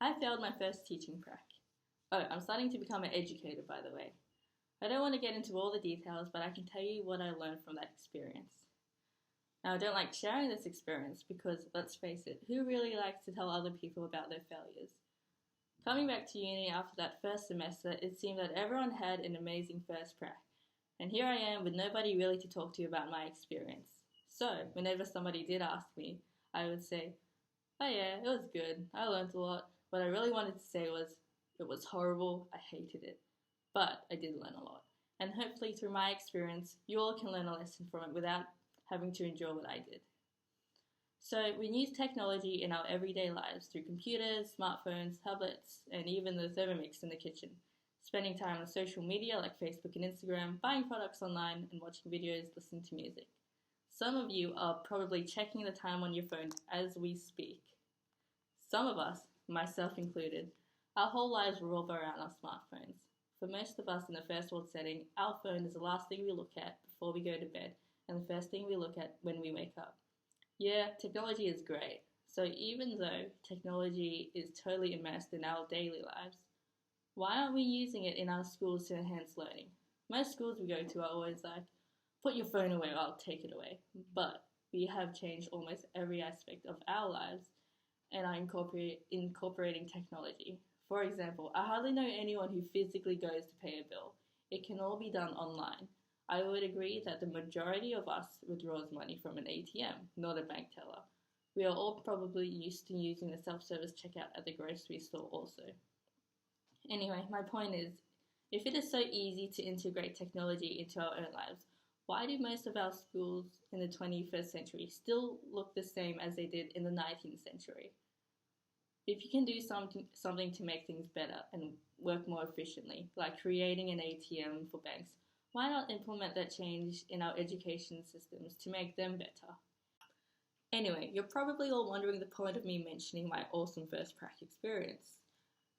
I failed my first teaching prac. Oh, I'm starting to become an educator, by the way. I don't want to get into all the details, but I can tell you what I learned from that experience. Now, I don't like sharing this experience because, let's face it, who really likes to tell other people about their failures? Coming back to uni after that first semester, it seemed that everyone had an amazing first prac. And here I am with nobody really to talk to about my experience. So, whenever somebody did ask me, I would say, oh yeah, it was good, I learned a lot. What I really wanted to say was, it was horrible, I hated it. But I did learn a lot. And hopefully through my experience, you all can learn a lesson from it without having to endure what I did. So we use technology in our everyday lives through computers, smartphones, tablets, and even the Thermomix in the kitchen. Spending time on social media like Facebook and Instagram, buying products online, and watching videos, listening to music. Some of you are probably checking the time on your phone as we speak. Some of us, myself included, our whole lives revolve around our smartphones. For most of us in a first world setting, our phone is the last thing we look at before we go to bed and the first thing we look at when we wake up. Yeah, technology is great. So even though technology is totally immersed in our daily lives, why aren't we using it in our schools to enhance learning? Most schools we go to are always like, put your phone away or I'll take it away. But we have changed almost every aspect of our lives and are incorporating technology. For example, I hardly know anyone who physically goes to pay a bill. It can all be done online. I would agree that the majority of us withdraws money from an ATM, not a bank teller. We are all probably used to using the self-service checkout at the grocery store also. Anyway, my point is, if it is so easy to integrate technology into our own lives, why do most of our schools in the 21st century still look the same as they did in the 19th century? If you can do something to make things better and work more efficiently, like creating an ATM for banks, why not implement that change in our education systems to make them better? Anyway, you're probably all wondering the point of me mentioning my awesome first prac experience.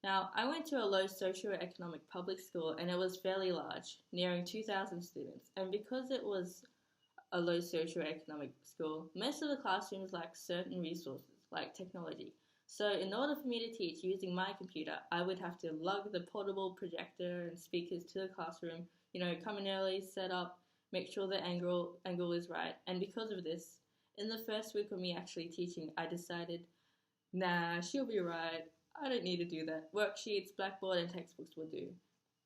Now, I went to a low socioeconomic public school and it was fairly large, nearing 2,000 students. And because it was a low socioeconomic school, most of the classrooms lacked certain resources, like technology. So in order for me to teach using my computer, I would have to lug the portable projector and speakers to the classroom, come in early, set up, make sure the angle is right. And because of this, in the first week of me actually teaching, I decided, nah, she'll be right. I don't need to do that. Worksheets, Blackboard, and textbooks will do.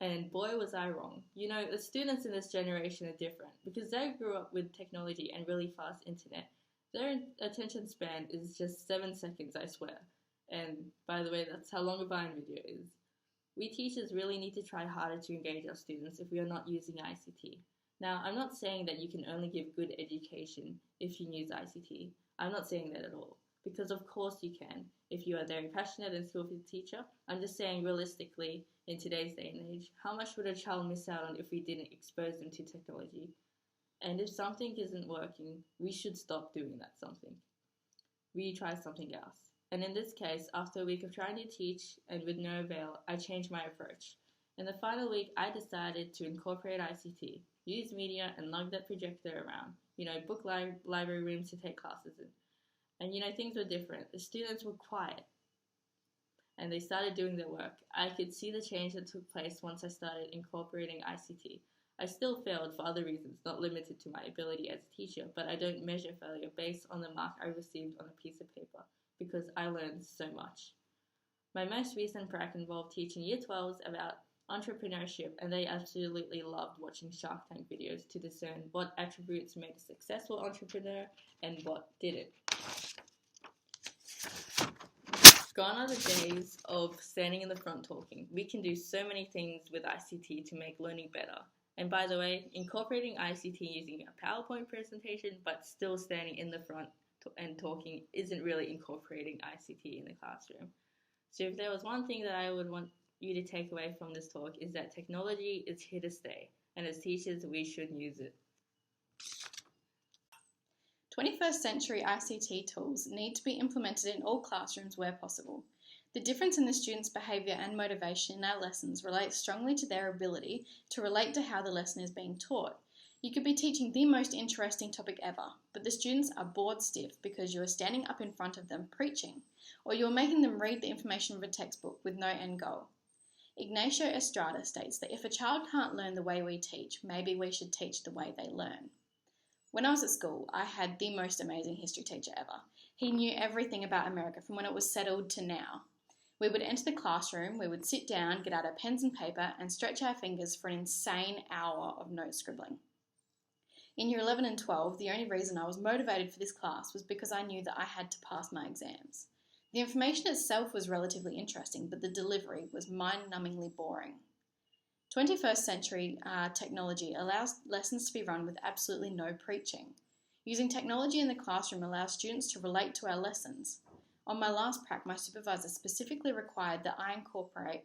And boy, was I wrong. The students in this generation are different because they grew up with technology and really fast internet. Their attention span is just 7 seconds, I swear. And by the way, that's how long a Vine video is. We teachers really need to try harder to engage our students if we are not using ICT. Now, I'm not saying that you can only give good education if you use ICT. I'm not saying that at all. Because of course you can, if you are very passionate and skillful teacher. I'm just saying realistically, in today's day and age, how much would a child miss out on if we didn't expose them to technology? And if something isn't working, we should stop doing that something. We try something else. And in this case, after a week of trying to teach and with no avail, I changed my approach. In the final week, I decided to incorporate ICT, use media and lug that projector around, book library rooms to take classes in. And things were different. The students were quiet and they started doing their work. I could see the change that took place once I started incorporating ICT. I still failed for other reasons, not limited to my ability as a teacher, but I don't measure failure based on the mark I received on a piece of paper because I learned so much. My most recent prac involved teaching Year 12s about entrepreneurship, and they absolutely loved watching Shark Tank videos to discern what attributes made a successful entrepreneur and what didn't. Gone are the days of standing in the front talking. We can do so many things with ICT to make learning better. And by the way, incorporating ICT using a PowerPoint presentation but still standing in the front and talking isn't really incorporating ICT in the classroom. So if there was one thing that I would want you to take away from this talk is that technology is here to stay, and as teachers we should use it. 21st century ICT tools need to be implemented in all classrooms where possible. The difference in the students' behaviour and motivation in our lessons relates strongly to their ability to relate to how the lesson is being taught. You could be teaching the most interesting topic ever, but the students are bored stiff because you are standing up in front of them preaching, or you are making them read the information of a textbook with no end goal. Ignacio Estrada states that if a child can't learn the way we teach, maybe we should teach the way they learn. When I was at school, I had the most amazing history teacher ever. He knew everything about America from when it was settled to now. We would enter the classroom, we would sit down, get out our pens and paper, and stretch our fingers for an insane hour of note scribbling. In year 11 and 12, the only reason I was motivated for this class was because I knew that I had to pass my exams. The information itself was relatively interesting, but the delivery was mind-numbingly boring. 21st century technology allows lessons to be run with absolutely no preaching. Using technology in the classroom allows students to relate to our lessons. On my last prac, my supervisor specifically required that I incorporate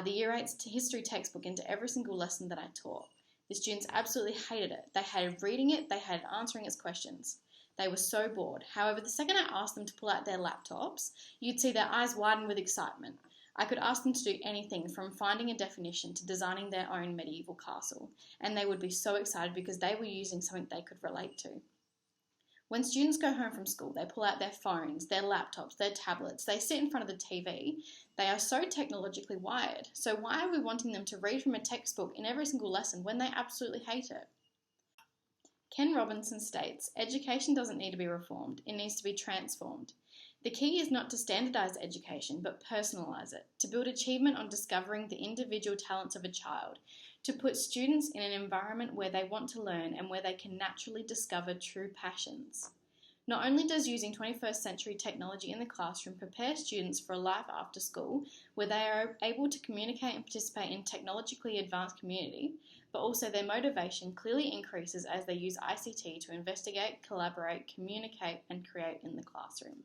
the Year 8 history textbook into every single lesson that I taught. The students absolutely hated it. They hated reading it, they hated answering its questions. They were so bored. However, the second I asked them to pull out their laptops, you'd see their eyes widen with excitement. I could ask them to do anything from finding a definition to designing their own medieval castle, and they would be so excited because they were using something they could relate to. When students go home from school, they pull out their phones, their laptops, their tablets, they sit in front of the TV. They are so technologically wired. So why are we wanting them to read from a textbook in every single lesson when they absolutely hate it? Ken Robinson states, education doesn't need to be reformed, it needs to be transformed. The key is not to standardise education, but personalise it, to build achievement on discovering the individual talents of a child, to put students in an environment where they want to learn and where they can naturally discover true passions. Not only does using 21st century technology in the classroom prepare students for a life after school, where they are able to communicate and participate in technologically advanced community, but also their motivation clearly increases as they use ICT to investigate, collaborate, communicate, and create in the classroom.